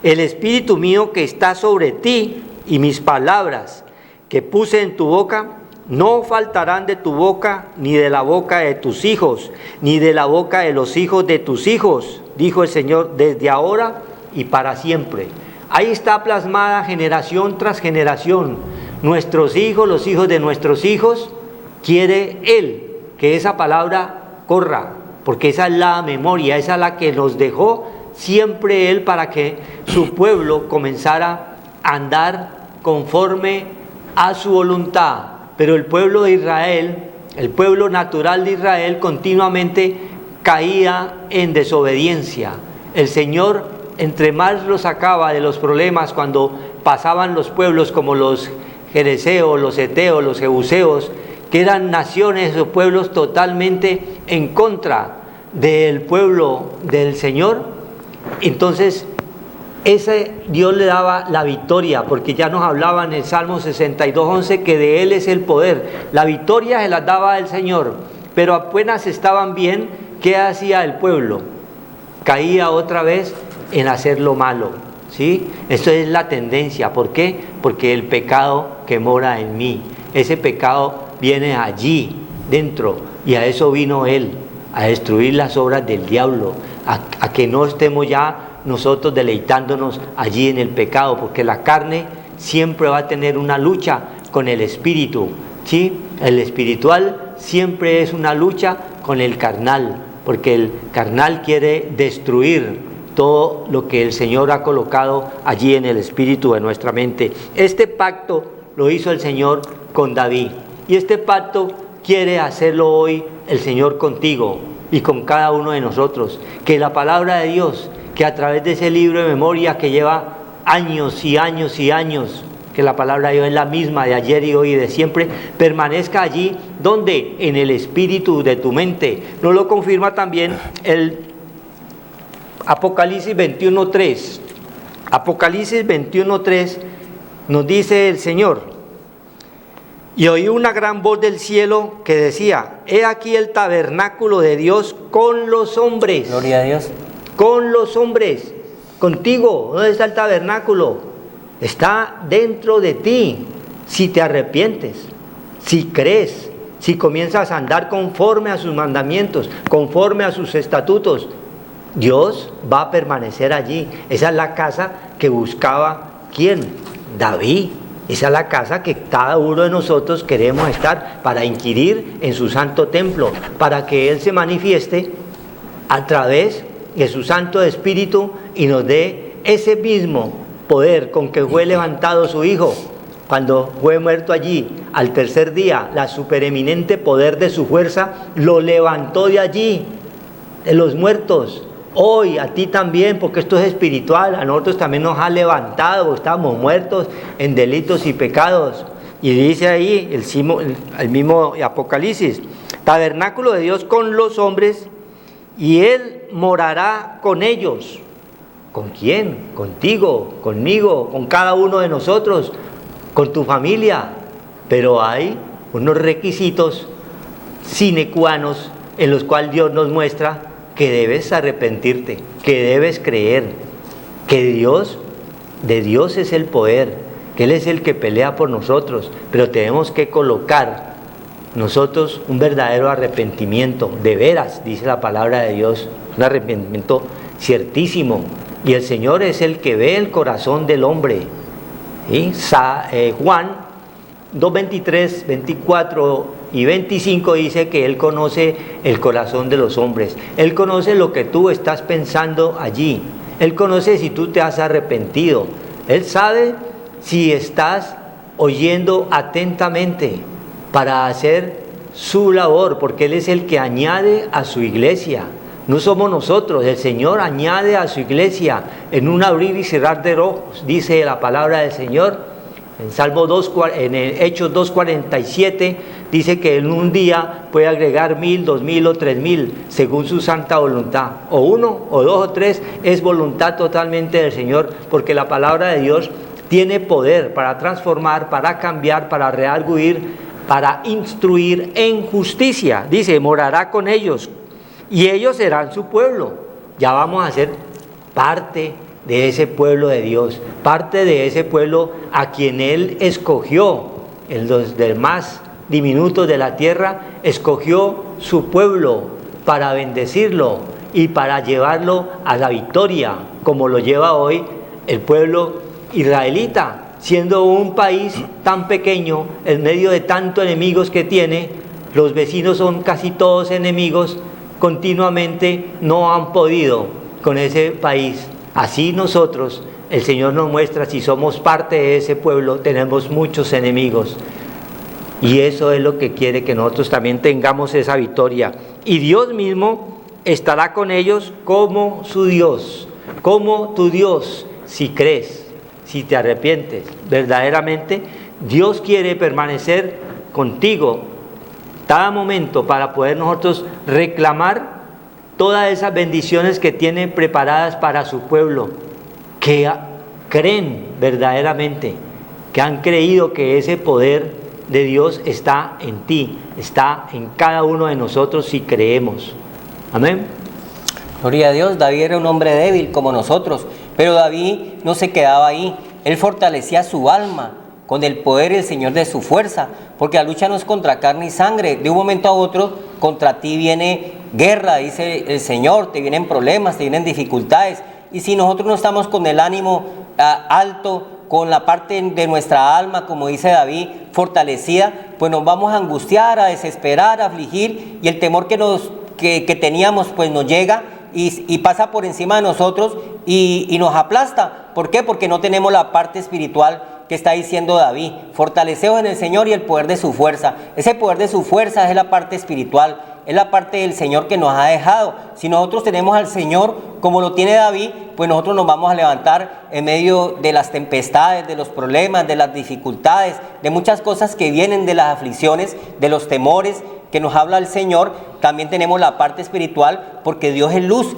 el espíritu mío que está sobre ti y mis palabras que puse en tu boca no faltarán de tu boca, ni de la boca de tus hijos, ni de la boca de los hijos de tus hijos, dijo el Señor, desde ahora y para siempre. Ahí está plasmada generación tras generación. Nuestros hijos, los hijos de nuestros hijos, quiere Él que esa palabra corra, porque esa es la memoria, esa es la que nos dejó siempre Él, para que su pueblo comenzara a andar conforme a su voluntad. Pero el pueblo de Israel, el pueblo natural de Israel, continuamente caía en desobediencia. El Señor, entre más los sacaba de los problemas, cuando pasaban los pueblos como los jereseos, los heteos, los jebuseos, que eran naciones o pueblos totalmente en contra del pueblo del Señor, entonces ese Dios le daba la victoria, porque ya nos hablaba en el Salmo 62:11 que de Él es el poder. La victoria se las daba el Señor, pero apenas estaban bien, ¿qué hacía el pueblo? Caía otra vez en hacer lo malo, ¿sí? Eso es la tendencia. ¿Por qué? Porque el pecado que mora en mí, ese pecado viene allí dentro, y a eso vino Él, a destruir las obras del diablo, a que no estemos ya nosotros deleitándonos allí en el pecado, porque la carne siempre va a tener una lucha con el espíritu, ¿sí? El espiritual siempre es una lucha con el carnal, porque el carnal quiere destruir todo lo que el Señor ha colocado allí en el espíritu de nuestra mente. Este pacto lo hizo el Señor con David, y este pacto quiere hacerlo hoy el Señor contigo y con cada uno de nosotros. Que la palabra de Dios, que a través de ese libro de memoria que lleva años y años y años, que la palabra de Dios es la misma de ayer y hoy y de siempre, permanezca allí, donde en el espíritu de tu mente. Nos lo confirma también el Apocalipsis 21:3. Apocalipsis 21:3 nos dice el Señor: y oí una gran voz del cielo que decía: he aquí el tabernáculo de Dios con los hombres. Gloria a Dios. Con los hombres, contigo. ¿Dónde está el tabernáculo? Está dentro de ti, si te arrepientes, si crees, si comienzas a andar conforme a sus mandamientos, conforme a sus estatutos. Dios va a permanecer allí. Esa es la casa que buscaba, ¿quién? David. Esa es la casa que cada uno de nosotros queremos estar, para inquirir en su santo templo, para que Él se manifieste a través de su Santo Espíritu y nos dé ese mismo poder con que fue levantado su Hijo cuando fue muerto allí. Al tercer día, la supereminente poder de su fuerza lo levantó de allí, de los muertos. Hoy a ti también, porque esto es espiritual, a nosotros también nos ha levantado. Estamos muertos en delitos y pecados. Y dice ahí el mismo Apocalipsis: tabernáculo de Dios con los hombres, y Él morará con ellos. ¿Con quién? Contigo, conmigo, con cada uno de nosotros, con tu familia. Pero hay unos requisitos sine qua non en los cuales Dios nos muestra que debes arrepentirte, que debes creer, que de Dios es el poder, que Él es el que pelea por nosotros, pero tenemos que colocar nosotros un verdadero arrepentimiento, de veras, dice la palabra de Dios, un arrepentimiento ciertísimo. Y el Señor es el que ve el corazón del hombre. ¿Sí? Juan 2:23, 24 y 25 dice que Él conoce el corazón de los hombres. Él conoce lo que tú estás pensando allí. Él conoce si tú te has arrepentido. Él sabe si estás oyendo atentamente para hacer su labor, porque Él es el que añade a su iglesia. No somos nosotros, el Señor añade a su iglesia en un abrir y cerrar de ojos, dice la palabra del Señor. En Hechos 2:47 dice que en un día puede agregar 1,000, 2,000 o 3,000 según su santa voluntad. O 1, o 2 o 3 es voluntad totalmente del Señor, porque la palabra de Dios tiene poder para transformar, para cambiar, para redarguir, para instruir en justicia. Dice: morará con ellos y ellos serán su pueblo. Ya vamos a ser parte de ese pueblo de Dios, parte de ese pueblo a quien Él escogió, en los demás diminutos de la tierra, escogió su pueblo para bendecirlo y para llevarlo a la victoria, como lo lleva hoy el pueblo israelita, siendo un país tan pequeño, en medio de tantos enemigos que tiene. Los vecinos son casi todos enemigos, continuamente no han podido con ese país. Así nosotros, el Señor nos muestra, si somos parte de ese pueblo, tenemos muchos enemigos. Y eso es lo que quiere, que nosotros también tengamos esa victoria. Y Dios mismo estará con ellos como su Dios, como tu Dios, si crees, si te arrepientes. Verdaderamente, Dios quiere permanecer contigo cada momento para poder nosotros reclamar todas esas bendiciones que tiene preparadas para su pueblo, que creen verdaderamente, que han creído que ese poder de Dios está en ti, está en cada uno de nosotros si creemos. Amén. Gloria a Dios. David era un hombre débil como nosotros, pero David no se quedaba ahí. Él fortalecía su alma con el poder del Señor de su fuerza, porque la lucha no es contra carne y sangre. De un momento a otro contra ti viene guerra, dice el Señor, te vienen problemas, te vienen dificultades, y si nosotros no estamos con el ánimo alto, con la parte de nuestra alma, como dice David, fortalecida, pues nos vamos a angustiar, a desesperar, a afligir, y el temor que teníamos pues nos llega y pasa por encima de nosotros y nos aplasta. ¿Por qué? Porque no tenemos la parte espiritual que está diciendo David. Fortaleceos en el Señor y el poder de su fuerza. Ese poder de su fuerza es la parte espiritual, es la parte del Señor que nos ha dejado. Si nosotros tenemos al Señor como lo tiene David, pues nosotros nos vamos a levantar en medio de las tempestades, de los problemas, de las dificultades, de muchas cosas que vienen, de las aflicciones, de los temores que nos habla el Señor. También tenemos la parte espiritual, porque Dios es luz.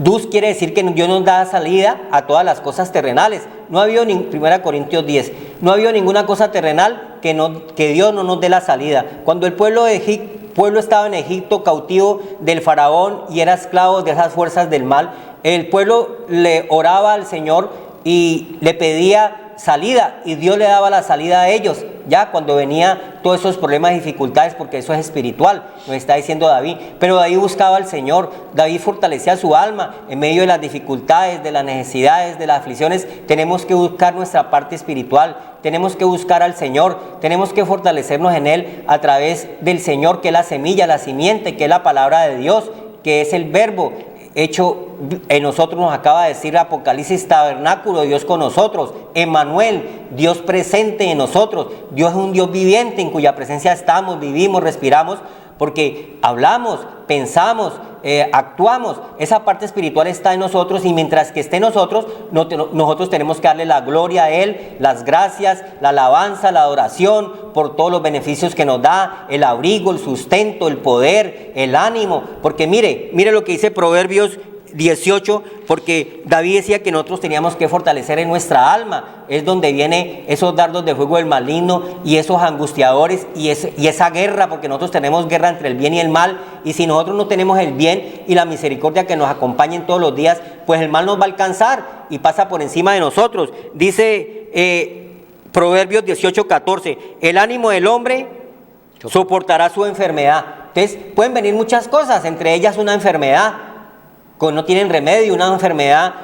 Luz quiere decir que Dios nos da salida a todas las cosas terrenales. No ha habido, 1 Corintios 10, no ha habido ninguna cosa terrenal que Dios no nos dé la salida. Cuando el pueblo estaba en Egipto cautivo del faraón y era esclavo de esas fuerzas del mal, el pueblo le oraba al Señor y le pedía salida, y Dios le daba la salida a ellos, ya cuando venía todos esos problemas y dificultades, porque eso es espiritual, nos está diciendo David. Pero David buscaba al Señor, David fortalecía su alma en medio de las dificultades, de las necesidades, de las aflicciones. Tenemos que buscar nuestra parte espiritual, tenemos que buscar al Señor, tenemos que fortalecernos en Él a través del Señor, que es la semilla, la simiente, que es la palabra de Dios, que es el verbo hecho en nosotros. Nos acaba de decir Apocalipsis, tabernáculo, Dios con nosotros, Emmanuel, Dios presente en nosotros. Dios es un Dios viviente en cuya presencia estamos, vivimos, respiramos, porque hablamos, pensamos, actuamos. Esa parte espiritual está en nosotros, y mientras que esté en nosotros, nosotros tenemos que darle la gloria a Él, las gracias, la alabanza, la adoración por todos los beneficios que nos da, el abrigo, el sustento, el poder, el ánimo. Porque mire lo que dice Proverbios 18, porque David decía que nosotros teníamos que fortalecer en nuestra alma. Es donde vienen esos dardos de fuego del maligno y esos angustiadores y esa guerra, porque nosotros tenemos guerra entre el bien y el mal, y si nosotros no tenemos el bien y la misericordia que nos acompañen todos los días, pues el mal nos va a alcanzar y pasa por encima de nosotros. Dice Proverbios 18:14, el ánimo del hombre soportará su enfermedad. Entonces pueden venir muchas cosas, entre ellas una enfermedad no tienen remedio, una enfermedad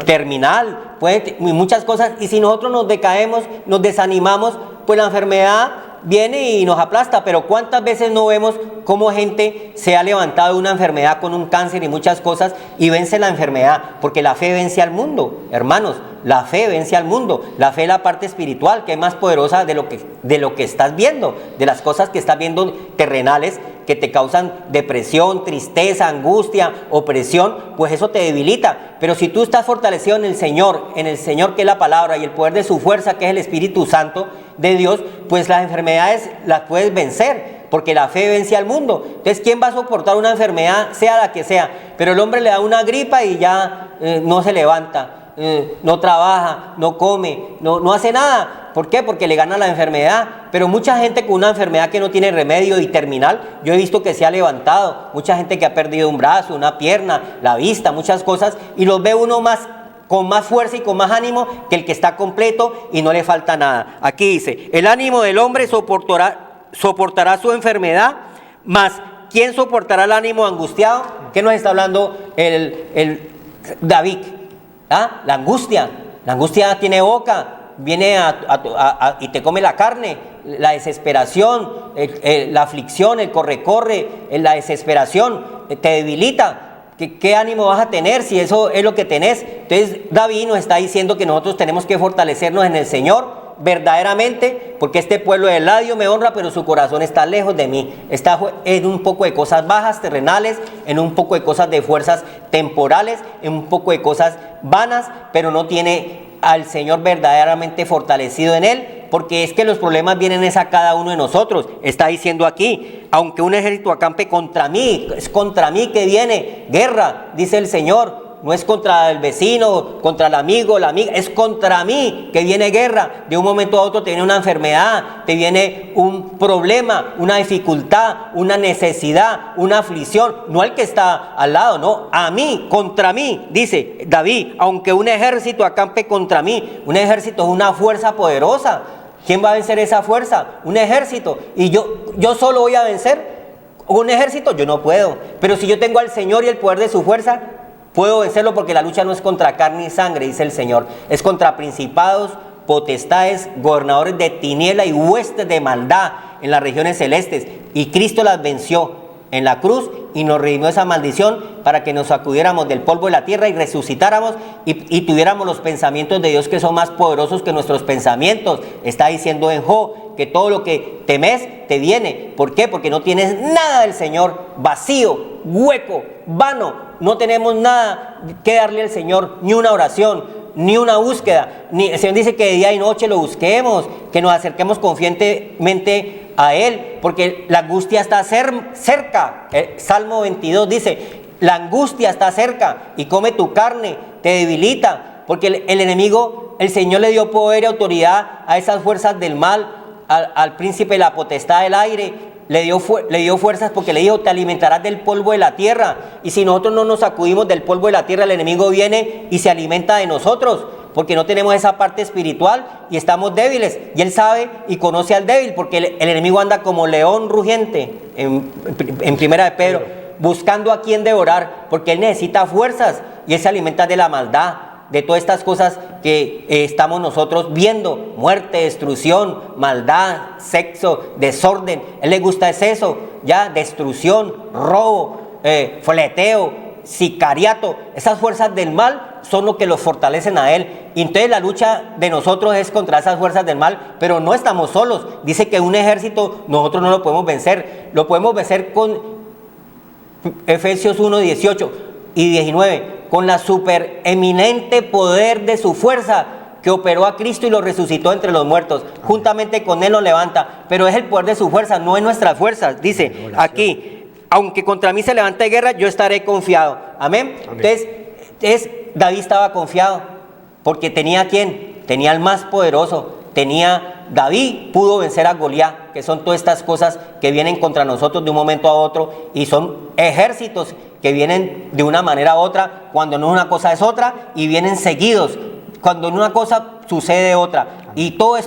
terminal, muchas cosas, y si nosotros nos decaemos, nos desanimamos, pues la enfermedad viene y nos aplasta. Pero ¿cuántas veces no vemos cómo gente se ha levantado de una enfermedad con un cáncer y muchas cosas y vence la enfermedad? Porque la fe vence al mundo, hermanos, la fe vence al mundo. La fe es la parte espiritual, que es más poderosa de lo que estás viendo, de las cosas que estás viendo terrenales, que te causan depresión, tristeza, angustia, opresión, pues eso te debilita. Pero si tú estás fortalecido en el Señor que es la palabra, y el poder de su fuerza, que es el Espíritu Santo de Dios, pues las enfermedades las puedes vencer, porque la fe vence al mundo. Entonces, ¿quién va a soportar una enfermedad, sea la que sea? Pero el hombre le da una gripa y ya no se levanta, no trabaja, no come, no hace nada. ¿Por qué? Porque le gana la enfermedad. Pero mucha gente con una enfermedad que no tiene remedio y terminal, yo he visto que se ha levantado. Mucha gente que ha perdido un brazo, una pierna, la vista, muchas cosas, y los ve uno con más fuerza y con más ánimo que el que está completo y no le falta nada. Aquí dice, el ánimo del hombre soportará su enfermedad, mas ¿quién soportará el ánimo angustiado? ¿Qué nos está hablando el David? ¿Ah? La angustia tiene boca, viene y te come la carne, la desesperación, la aflicción, el corre, la desesperación, te debilita. ¿Qué ánimo vas a tener si eso es lo que tenés? Entonces David nos está diciendo que nosotros tenemos que fortalecernos en el Señor verdaderamente, porque este pueblo de ladio me honra, pero su corazón está lejos de mí. Está en un poco de cosas bajas, terrenales, en un poco de cosas de fuerzas temporales, en un poco de cosas vanas, pero no tiene al Señor verdaderamente fortalecido en él, porque es que los problemas vienen a cada uno de nosotros. Está diciendo aquí, aunque un ejército acampe contra mí, es contra mí que viene guerra, dice el Señor. no es contra el vecino, contra el amigo, la amiga, es contra mí que viene guerra. De un momento a otro te viene una enfermedad, te viene un problema, una dificultad, una necesidad, una aflicción, no al que está al lado, no, a mí, contra mí, dice David, aunque un ejército acampe contra mí. Un ejército es una fuerza poderosa. ¿Quién va a vencer esa fuerza? Un ejército. Y yo solo voy a vencer un ejército, yo no puedo. Pero si yo tengo al Señor y el poder de su fuerza, puedo vencerlo, porque la lucha no es contra carne y sangre, dice el Señor. Es contra principados, potestades, gobernadores de tiniebla y huestes de maldad en las regiones celestes. Y Cristo las venció en la cruz y nos redimió esa maldición para que nos sacudiéramos del polvo de la tierra y resucitáramos y tuviéramos los pensamientos de Dios, que son más poderosos que nuestros pensamientos. Está diciendo en Job que todo lo que temes te viene. ¿Por qué? Porque no tienes nada del Señor, vacío, hueco, vano. No tenemos nada que darle al Señor, ni una oración, ni una búsqueda. El Señor dice que de día y noche lo busquemos, que nos acerquemos confiantemente a Él, porque la angustia está cerca. Salmo 22 dice, la angustia está cerca y come tu carne, te debilita, porque el enemigo, el Señor le dio poder y autoridad a esas fuerzas del mal, al príncipe de la potestad del aire, le dio fuerzas, porque le dijo, te alimentarás del polvo de la tierra. Y si nosotros no nos sacudimos del polvo de la tierra, el enemigo viene y se alimenta de nosotros, porque no tenemos esa parte espiritual y estamos débiles. Y Él sabe y conoce al débil, porque el enemigo anda como león rugiente, en primera de Pedro, buscando a quien devorar, porque Él necesita fuerzas y Él se alimenta de la maldad, de todas estas cosas que estamos nosotros viendo: muerte, destrucción, maldad, sexo, desorden. A Él le gusta es eso, ya, destrucción, robo, fleteo, sicariato. Esas fuerzas del mal son lo que los fortalecen a Él. Y entonces la lucha de nosotros es contra esas fuerzas del mal, pero no estamos solos. Dice que un ejército nosotros no lo podemos vencer. Lo podemos vencer con Efesios 1, 18 y 19, con la supereminente poder de su fuerza, que operó a Cristo y lo resucitó entre los muertos. Juntamente con Él nos levanta. Pero es el poder de su fuerza, no es nuestras fuerzas. Dice aquí, aunque contra mí se levante guerra, yo estaré confiado. Amén. Entonces David estaba confiado, porque tenía ¿a quién? Tenía al más poderoso. David pudo vencer a Goliat, que son todas estas cosas que vienen contra nosotros de un momento a otro, y son ejércitos que vienen de una manera u otra. Cuando no una cosa es otra, y vienen seguidos. Cuando en una cosa sucede otra, y todo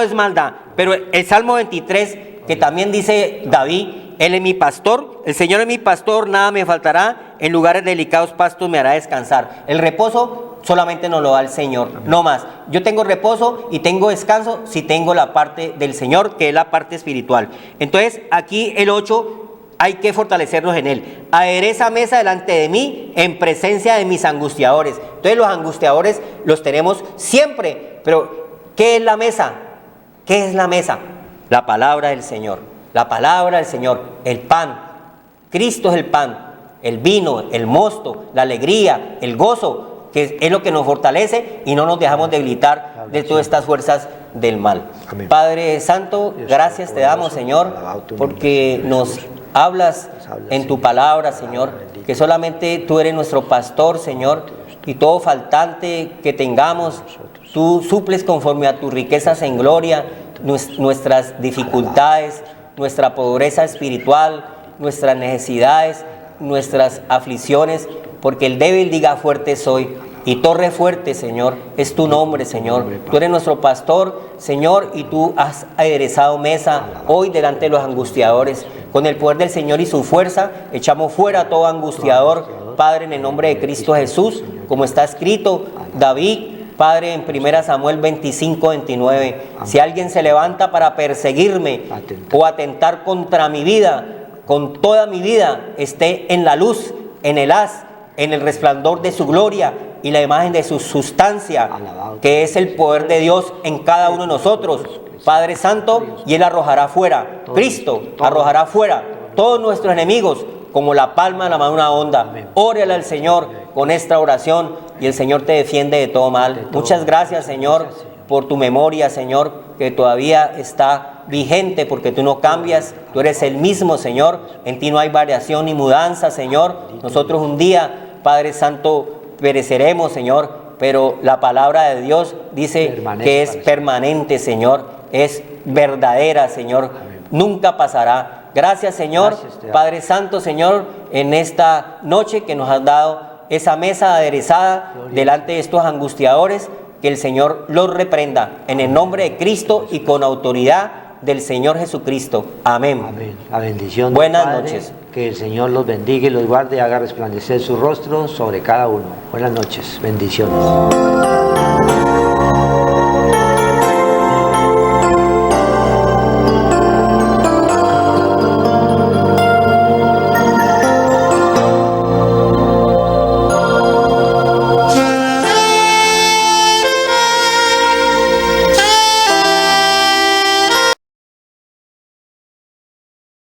es maldad. Pero el Salmo 23, que también dice David, Él es mi pastor, el Señor es mi pastor, nada me faltará, en lugares delicados pastos me hará descansar. El reposo solamente nos lo da el Señor, no más. Yo tengo reposo y tengo descanso si tengo la parte del Señor, que es la parte espiritual. Entonces aquí el 8, hay que fortalecernos en Él. Adereza mesa delante de mí en presencia de mis angustiadores. Entonces los angustiadores los tenemos siempre. Pero ¿qué es la mesa? ¿Qué es la mesa? La palabra del Señor. La palabra del Señor, el pan. Cristo es el pan, el vino, el mosto, la alegría, el gozo, que es lo que nos fortalece y no nos dejamos debilitar de todas estas fuerzas del mal. Amén. Padre Santo, gracias te damos, Señor, porque nos hablas en tu palabra, Señor, que solamente tú eres nuestro pastor, Señor, y todo faltante que tengamos, tú suples conforme a tus riquezas en gloria nuestras dificultades, nuestra pobreza espiritual, nuestras necesidades, nuestras aflicciones, porque el débil diga fuerte soy, y torre fuerte, Señor, es tu nombre, Señor. Tú eres nuestro pastor, Señor, y tú has aderezado mesa hoy delante de los angustiadores. Con el poder del Señor y su fuerza, echamos fuera a todo angustiador, Padre, en el nombre de Cristo Jesús, como está escrito, David, Padre, en 1 Samuel 25, 29, si alguien se levanta para perseguirme o atentar contra mi vida, con toda mi vida, esté en la luz, en el haz, en el resplandor de su gloria y la imagen de su sustancia, que es el poder de Dios en cada uno de nosotros, Padre Santo, y Él arrojará fuera, Cristo arrojará fuera todos nuestros enemigos como la palma de la mano de una onda. Órale al Señor con esta oración y el Señor te defiende de todo mal. Muchas gracias, Señor, por tu memoria, Señor, que todavía está vigente, porque tú no cambias, tú eres el mismo, Señor. En ti no hay variación ni mudanza, Señor. Nosotros un día, Padre Santo, pereceremos, Señor, pero la palabra de Dios dice Permanece que es para permanente, Señor, es verdadera, Señor, nunca pasará. Gracias, Señor, Gracias, te amo. Padre Santo, Señor, en esta noche que nos has dado esa mesa aderezada delante de estos angustiadores, que el Señor los reprenda en el nombre de Cristo y con autoridad del Señor Jesucristo. Amén. Amén. La bendición Buenas del Padre, noches. que el Señor los bendiga y los guarde y haga resplandecer su rostro sobre cada uno. Buenas noches. Bendiciones.